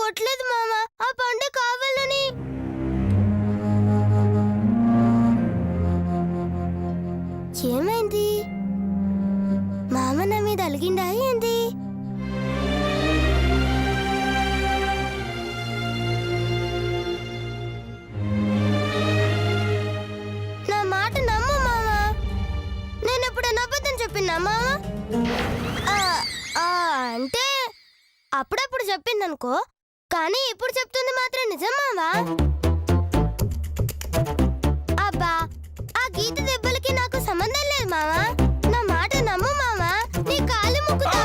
కొట్టలేదు మామ, ఆ పండు కావాలని. ఏమైంది? మామ నా మీద అలిగిండా ఏంది? నా మాట నమ్ము మామ. నేను ఎప్పుడైనా అబద్ధం చెప్పినా మామ? అంటే అప్పుడప్పుడు చెప్పిందనుకో, కానీ ఇప్పుడు చెప్తుంది మాత్రం నిజం మావా? అబ్బా, ఆ గీత దెబ్బలకి నాకు సంబంధం లేదు మావా. నా మాట నమ్ము మావా, నీ కాళ్ళు ముక్కుతా.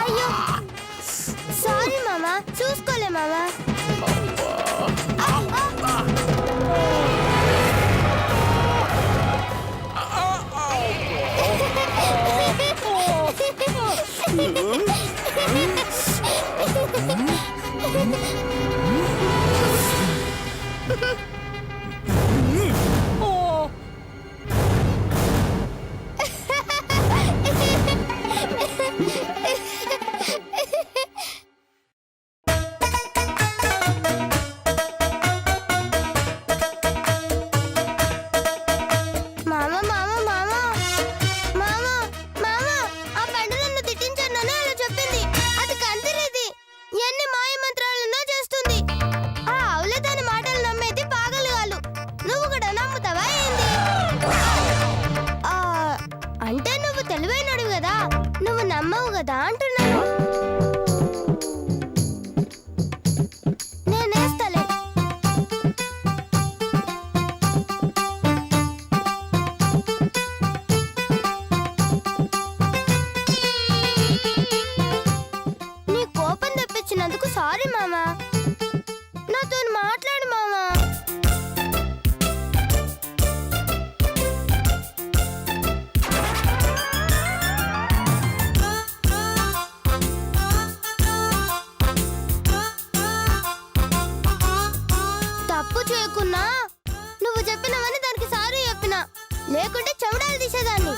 అయ్యో సారీ మామా, చూసుకోలే మామా. తెలివైనడు కదా, నువ్వు నమ్మవు కదా అంటున్నాను. నేనేస్తలే. నీ కోపం తెప్పించినందుకు సారీ మామా. నాతో మాట్లాడు మామా. నువ్వు చెప్పినవని దానికి సారీ చెప్పినా, లేకుంటే చెమడాలు తీసేదాన్ని.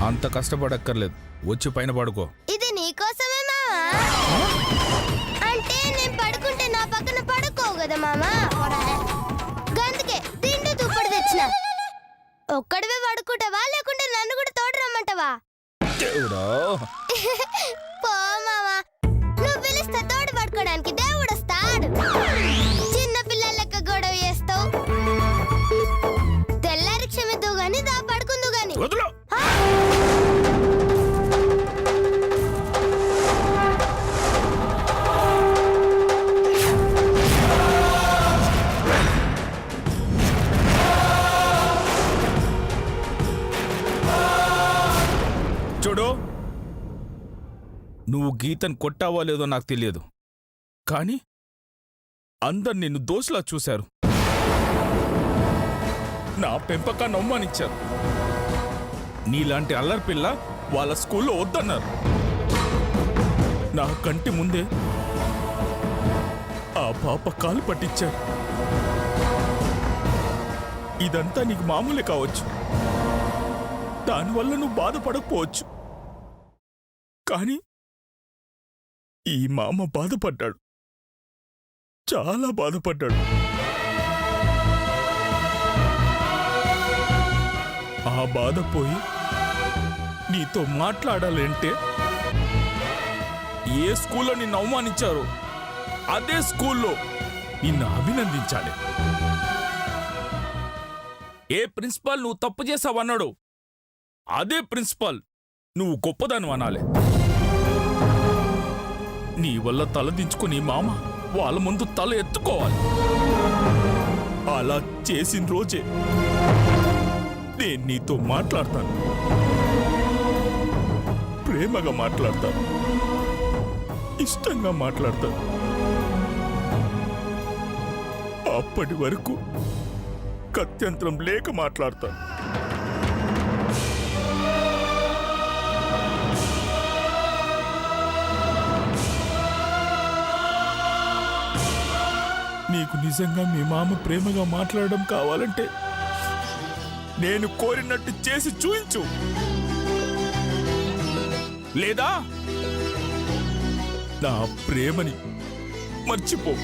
అంత కష్టపడక్కర్లేదు, వచ్చి పైన పడుకో. ఇది నీకోసమే మామా. అంటే నేను పడుకుంటే నా పక్కన పడుకోవు కదా మామా, గందుకే తిండి దుప్పటి తెచ్చిన. ఒక్కడివే పడుకుంటావా, లేకుంటే నన్ను కూడా తోడు రమ్మంటావా? పో మామా, నువ్వు పిలిస్తే తోడు పడుకోవడానికి దేవుడు వస్తాడు. చిన్న పిల్లల లెక్క గొడవ చేస్తావు. తెల్లారి క్షమిద్దు గాని దా పడుకుందు గాని. చూడు, నువ్వు గీతను కొట్టావో లేదో నాకు తెలియదు, కానీ అందరు నిన్ను దోషలా చూశారు. నా పెంపకాన్ని అవమానించారు. నీలాంటి అల్లరి పిల్ల వాళ్ళ స్కూల్లో వద్దన్నారు. నా కంటి ముందే ఆ పాప కాలు పట్టించారు. ఇదంతా నీకు మామూలే కావచ్చు, దానివల్ల నువ్వు బాధపడకపోవచ్చు, కానీ ఈ మామ బాధపడ్డాడు, చాలా బాధపడ్డాడు. ఆ బాధ పోయి నీతో మాట్లాడాలంటే ఏ స్కూల్లో నిన్ను అవమానించారో అదే స్కూల్లో నిన్ను అభినందించాలి. ఏ ప్రిన్సిపాల్ నువ్వు తప్పు చేసావన్నాడు అదే ప్రిన్సిపాల్ నువ్వు గొప్పదాను అనాలి. నీ వల్ల తలదించుకుని మామ వాళ్ళ ముందు తల ఎత్తుకోవాలి. అలా చేసిన రోజే నేను నీతో మాట్లాడతాను, ప్రేమగా మాట్లాడతాను, ఇష్టంగా మాట్లాడతాను. అప్పటి వరకు గత్యంతరం లేక మాట్లాడతాను. నీకు నిజంగా మీ మామ ప్రేమగా మాట్లాడడం కావాలంటే నేను కోరినట్టు చేసి చూయించు, లేదా నా ప్రేమని మర్చిపో.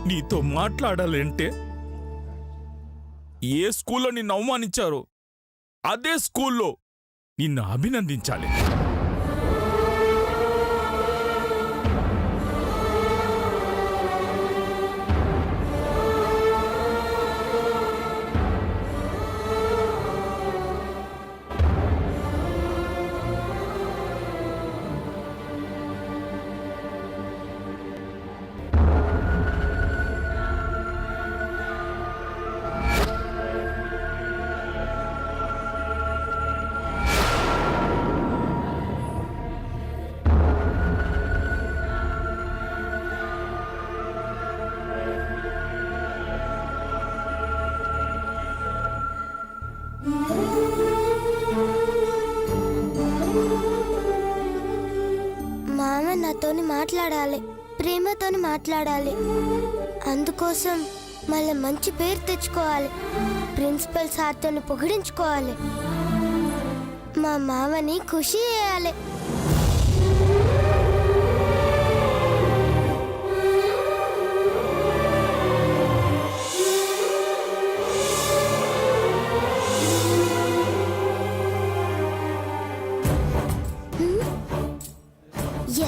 నీతో మాట్లాడాలంటే ఏ స్కూల్లో నిన్ను అవమానించారో అదే స్కూల్లో నిన్ను అభినందించాలి. మామ నాతోని మాట్లాడాలి, ప్రేమతోని మాట్లాడాలి. అందుకోసం మళ్ళీ మంచి పేరు తెచ్చుకోవాలి, ప్రిన్సిపల్ సార్తోని పొగిడించుకోవాలి, మా మామని ఖుషి చేయాలి.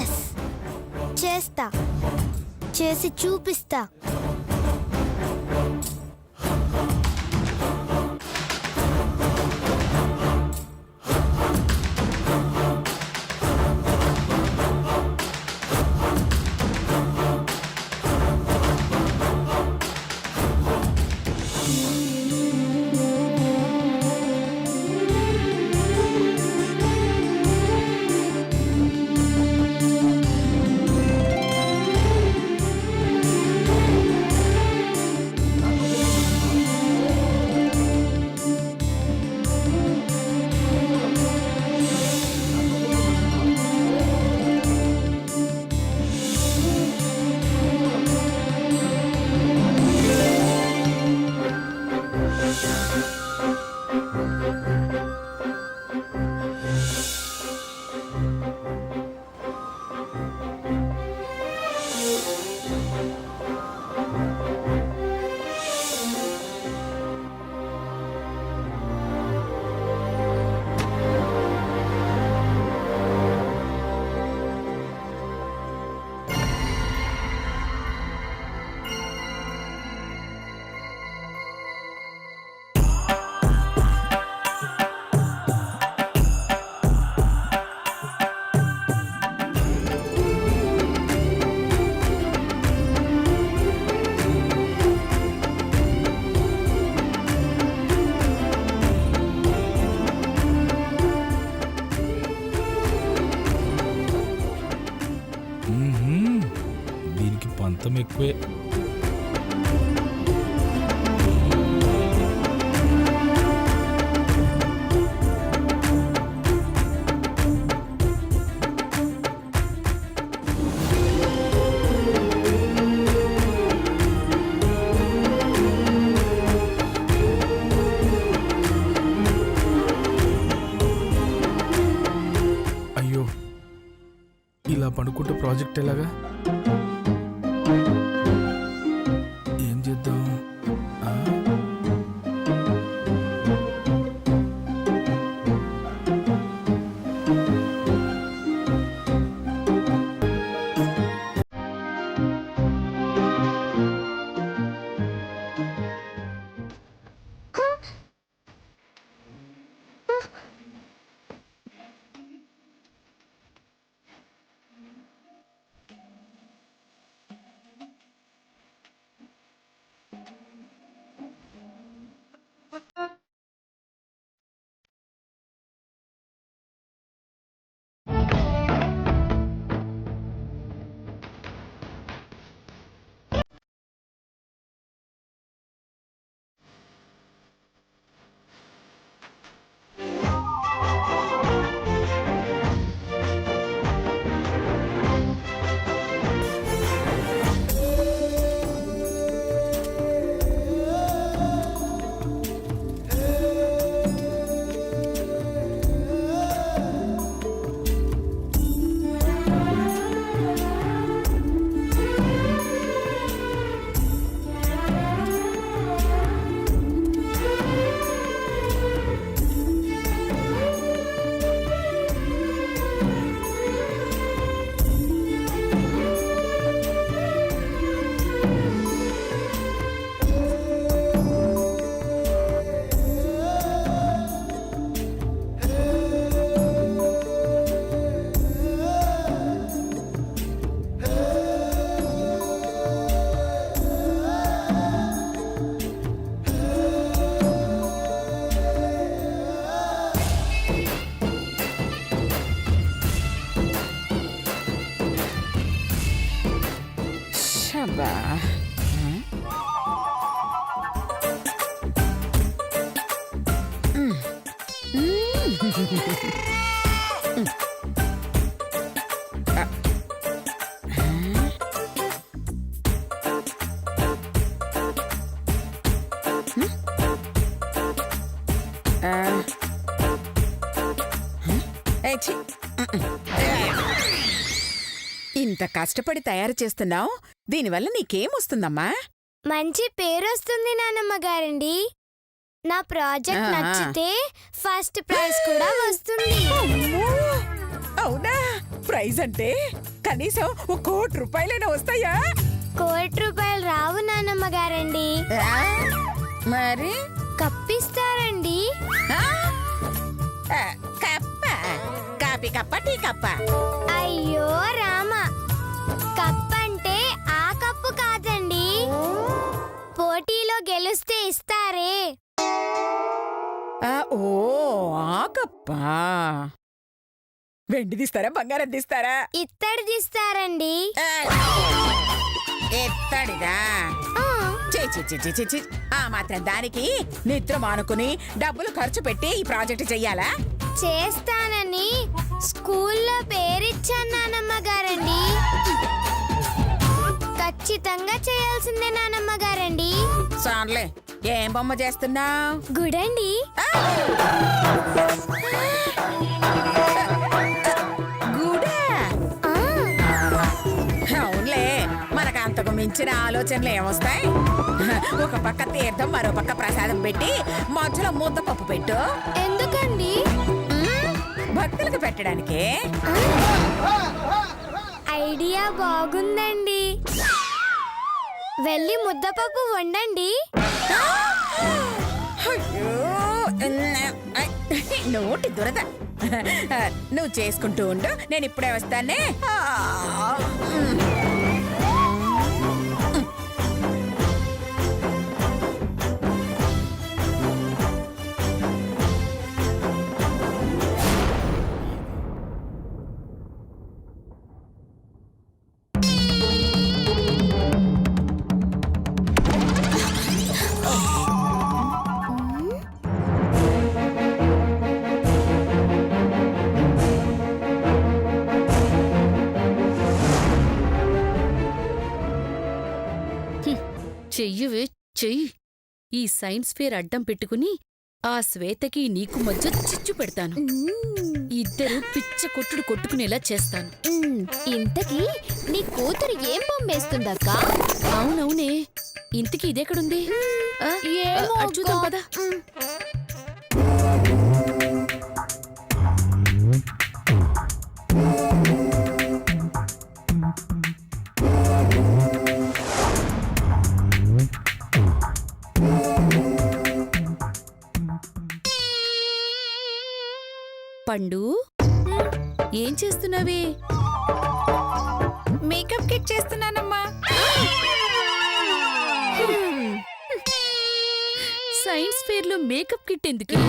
ఎస్, చేస్తా, చేసి చూపిస్తా. పంతం ఎక్కువే. అయ్యో, ఇలా పడుకుంటే ప్రాజెక్ట్ ఎలాగా? ఏం చేద్దాం? ఆ? అబ్బా ఇంత కష్టపడి తయారు చేస్తున్నావు, దీనివల్ల నీకేమొస్తుందమ్మా? మంచి పేరు వస్తుంది నానమ్మ గారండి. నా ప్రాజెక్ట్ ఆ. నచ్చితే ఫస్ట్ ప్రైజ్ కూడా వస్తుంది. అమ్మో! అవునా? ప్రైజ్ అంటే కనీసం ₹1,00,00,000 వస్తాయా? ₹1,00,00,000 రావు నానమ్మ గారండి. మరి కప్పిస్తారండి. కప్ప, కాపీ కప్ప, టీ కప్ప. అయ్యో రామ, కప్ అంటే ఆ కప్పు కాదండి, పోటీలో గెలుస్తే ఇస్తారే. ఓ ఆ కప్ప. వెండిదిస్తారా, బంగారం తీస్తారా? ఇత్తడిదిస్తారండి. ఎత్తడిదా? ఆ, చి ఆ మాత్రం దానికి నిద్ర మానుకుని డబ్బులు ఖర్చు పెట్టి ఈ ప్రాజెక్ట్ చెయ్యాలా? చేస్తానని స్కూల్లో పేరిచ్చాను నానమ్మ గారండి. ఖచ్చితంగా చేయాల్సిందే నానమ్మ గారండి. సాన్లే, ఏం బొమ్మ చేస్తున్నావు? గుడండి. గుడా? ఆ, అవునులే, మనకు అంతకు మించిన ఆలోచనలు ఏమొస్తాయి? ఒక పక్క తీర్థం, మరో పక్క ప్రసాదం పెట్టి మధ్యలో ముద్దపప్పు పెట్టు. ఎందుకండి? భక్తులకు పెట్టడానికి. ఐడియా బాగుందండి. వెళ్ళి ముద్దపప్పు వండండి. అయ్యో, నోటి దురద. నువ్వు చేసుకుంటూ ఉండు, నేను ఇప్పుడే వస్తానే. చెయ్యవే చెయ్యి. ఈ సైన్స్ ఫేర్ అడ్డం పెట్టుకుని ఆ శ్వేతకి నీకు మధ్య చిచ్చు పెడతాను. ఇద్దరు పిచ్చ కొట్టుడు కొట్టుకునేలా చేస్తాను. ఇంతకీ నీ కూతురు ఏం బొమ్మేస్తుందక్కా? అవునవునే, ఇంతకీ ఇదెక్కడుంది? అటు చూద్దాం పద. పండు, ఏం చేస్తున్నావే? మేకప్ కిట్ చేస్తున్నానమ్మా. సైన్స్ ఫేర్ లో మేకప్ కిట్ ఎందుకు?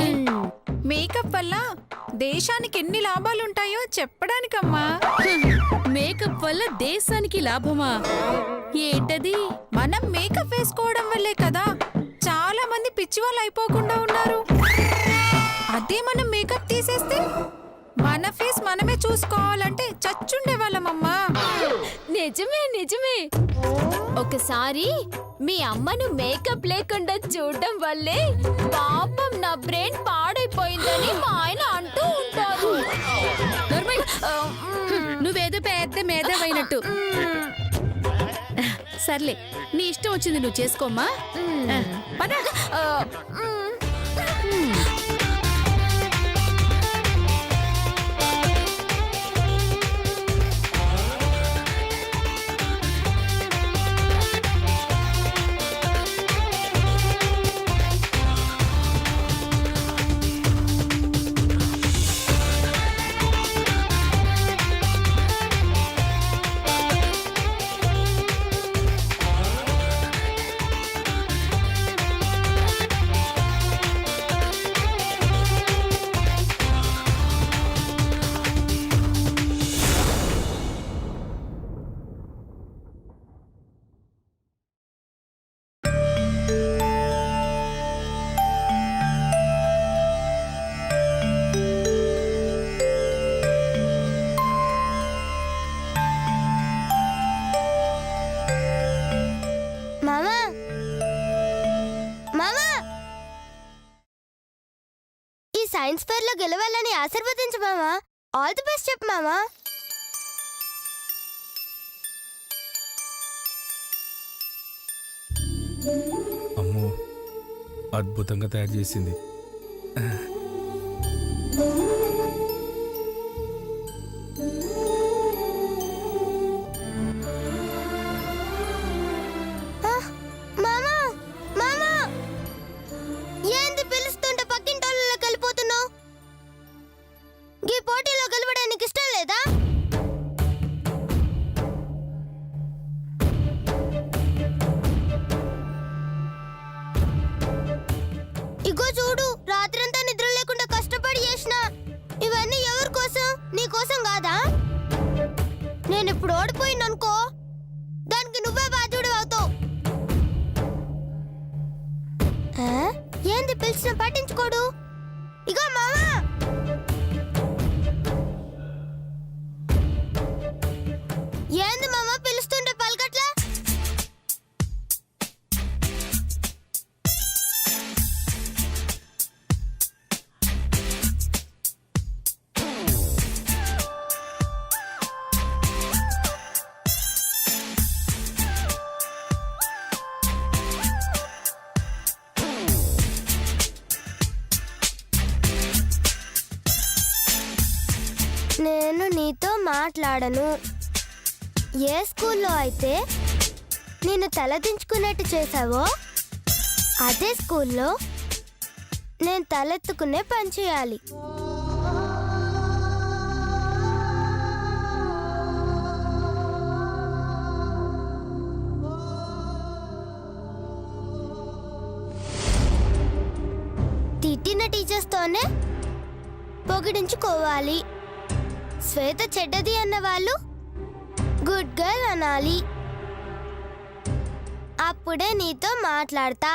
మేకప్ వల్ల దేశానికి ఎన్ని లాభాలుంటాయో చెప్పడానికమ్మా. మేకప్ వల్ల దేశానికి లాభమా? ఏంటది? మనం మేకప్ వేసుకోవడం వల్లే కదా చాలా మంది పిచ్చివాళ్ళు అయిపోకుండా ఉన్నారు. అదే మనం మేకప్ తీసేస్తే మన ఫేస్ మనమే చూసుకోవాలంటే చచ్చుండే వాళ్ళమమ్మా. నిజమే నిజమే. ఒకసారి మీ అమ్మను మేకప్ లేకుండా చూడడం వల్లే పాపం నా బ్రెయిన్ పాడైపోయిందని మా ఆయన అంటూ ఉంటారు. నువ్వేదో పెద్ద మేధావైనట్టు. సర్లే, నీ ఇష్టం వచ్చింది నువ్వు చేసుకోమ్మా. పద. మామా మామా, ఈ సైన్స్ ఫేర్ లో గెలవాలని ఆశీర్వదించు మామా. ఆల్ ది బెస్ట్ చెప్పు మామా. అమ్మో, అద్భుతంగా తయారు చేసింది. మామా మామా, ఏంది పిలుస్తుంటే పక్కింటోళ్ళకి వెళ్ళిపోతున్నావు? ఈ పోటీలో గెలవడానికి ఇష్టం లేదా? ఇగో చూడు, రాత్రంతా నిద్ర లేకుండా కష్టపడి చేసిన ఇవన్నీ ఎవరి కోసం? నీ కోసం కాదా? నేను ఇప్పుడు ఓడిపోయిననుకో, దానికి నువ్వే బాధ్యుడు అవుతావు. ఏంది పిలిచిన పట్టించుకోడు? ఇగో మామా, ఏంది మామా పిలుస్తుంటే పలకట్లా? నేను నీతో మాట్లాడను. ఏ స్కూల్లో అయితే నేను తలదించుకున్నట్టు చేసావో అదే స్కూల్లో నేను తలెత్తుకునే పని చేయాలి. తిట్టిన టీచర్స్తోనే పొగిడించుకోవాలి. శ్వేత చెడ్డది అన్న వాళ్ళు గుడ్ గర్ల్ అనాలి. అప్పుడే నీతో మాట్లాడతా.